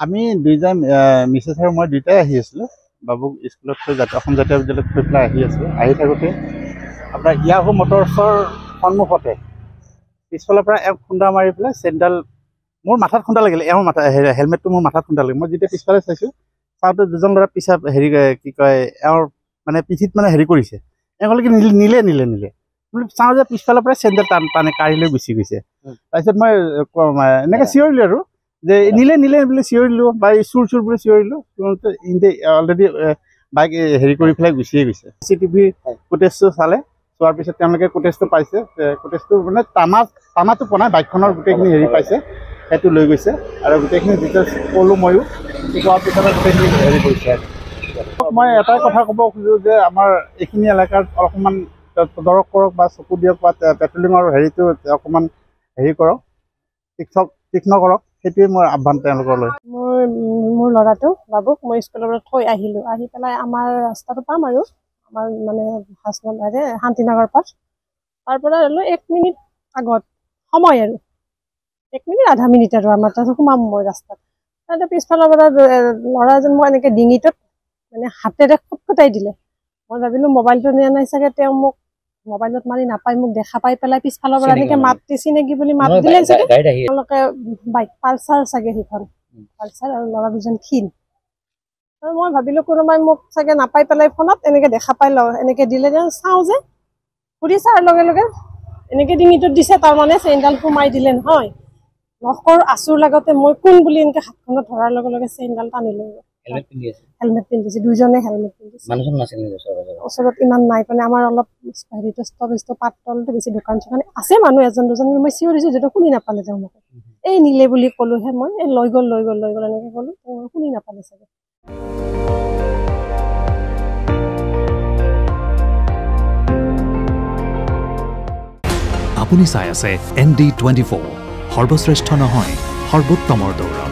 আমি দুইজন মিছেছ আৰু মই দুইটাই আহি আছিলোঁ বাবুক স্কুলত থৈ অসম জাতীয় বিদ্যালয়ত থৈ পেলাই আহি আছোঁ। আহি থাকোঁতে আপোনাৰ ইয়াহু মটৰছৰ সন্মুখতে পিছফালৰ পৰা এক খুন্দা মাৰি পেলাই চেইনডাল মোৰ মাথাত খুন্দা লাগিলে। এওঁৰ মাথা হেলমেটটো মোৰ মাথাত খুন্দা লাগিল। মই যেতিয়া পিছফালে চাইছোঁ চাওঁতে দুজন ল'ৰা পিছা হেৰি কি কয় এওঁৰ মানে পিঠিত মানে হেৰি কৰিছে। এওঁলোকে নিলে চাওঁ যে পিছফালৰ পৰা চেইনডাল টানে কাঢ়ি লৈ গুচি গৈছে। তাৰপিছত মই এনেকৈ চিঞৰিলোঁ আৰু যে নিলে বুলি চিঞৰিলোঁ বা চুৰ বুলি চিঞৰিলোঁ। অলৰেডি বাইক হেৰি কৰি পেলাই গুচিয়ে গৈছে। CCTV ফুটেজটো চালে, চোৱাৰ পিছত তেওঁলোকে ফুটেজটো পাইছে। ফুটেজটো মানে টানাটো পোৱা নাই, বাইকখনৰ গোটেইখিনি হেৰি পাইছে, সেইটো লৈ গৈছে আৰু গোটেইখিনি ডিটেইলছ ক'লোঁ ময়ো। কোৱাৰ পিছতে গোটেইখিনি হেৰি কৰিছে। মই এটাই কথা ক'ব খোজোঁ যে আমাৰ এইখিনি এলেকাত অকণমান তদাৰক কৰক বা চকু দিয়ক বা পেট্ৰলিঙৰ হেৰিটো অকণমান হেৰি কৰক, তীক্ষ্ণ কৰক, সেইটোৱে মোৰ আহ্বান তেওঁলোকলৈ। মোৰ ল'ৰাটো বাবুক মই স্কুলৰ পৰা থৈ আহিলোঁ। আহি পেলাই আমাৰ ৰাস্তাটো পাম আৰু আমাৰ মানে শান্তিনগৰ পথ, তাৰ পৰা হ'লেও 1 মিনিট আগত সময় আৰু 1 মিনিট আধা মিনিট আৰু আমাৰ তাত সোমাম মই ৰাস্তাত। তাতে পিছফালৰ পৰা ল'ৰা এজন মই এনেকৈ ডিঙিটোত মানে হাতেৰে খুটখুটাই দিলে। মই ভাবিলোঁ মোবাইলটো নিয়া নাই চাগে, তেওঁ মোক মোবাইলত মাৰি নাপাই মোক দেখা পাই পেলাই পিছফালৰ পৰা এনেকৈ মাত চিনাকি বুলি মাত দিলে চাগে। তেওঁলোকে বাইক পালচাৰ চাগে, সেইখন পালচাৰ, আৰু ল'ৰা দুজন ক্ষীণ। আৰু মই ভাবিলোঁ কোনোবাই মোক চাগে নাপাই পেলাই ফোনত এনেকৈ দেখা পাই এনেকৈ দিলে। চাওঁ যে ঘূৰি চোৱাৰ লগে লগে এনেকৈ ডিঙিটোত দিছে, তাৰমানে চেইনডাল সোমাই দিলে নহয়। নখৰ আঁচুৰ লগতে মই কোন বুলি এনেকৈ হাতখনত ধৰাৰ লগে লগে চেইনডাল টানি লৈ গ'ল। হেলমেট পিন্ধিছে, দুইজনে হেলমেট পিন্ধিছে। ওচৰত ইমান নাই, মানে আমাৰ অলপ হেৰিটো ষ্টপেজটো পাতলটো বেছি, দোকান চোকান আছে, মানুহ এজন দুজন। মই চিঞৰিছোঁ যিটো শুনি নাপালে তেওঁলোকে। এই নিলে বুলি ক'লোহে মই, এই লৈ গ'ল এনেকৈ ক'লোঁ, শুনি নাপালে চাগে। আপুনি চাই আছে ND24, সৰ্বশ্ৰেষ্ঠ নহয় সৰ্বোত্তমৰ দৌৰ।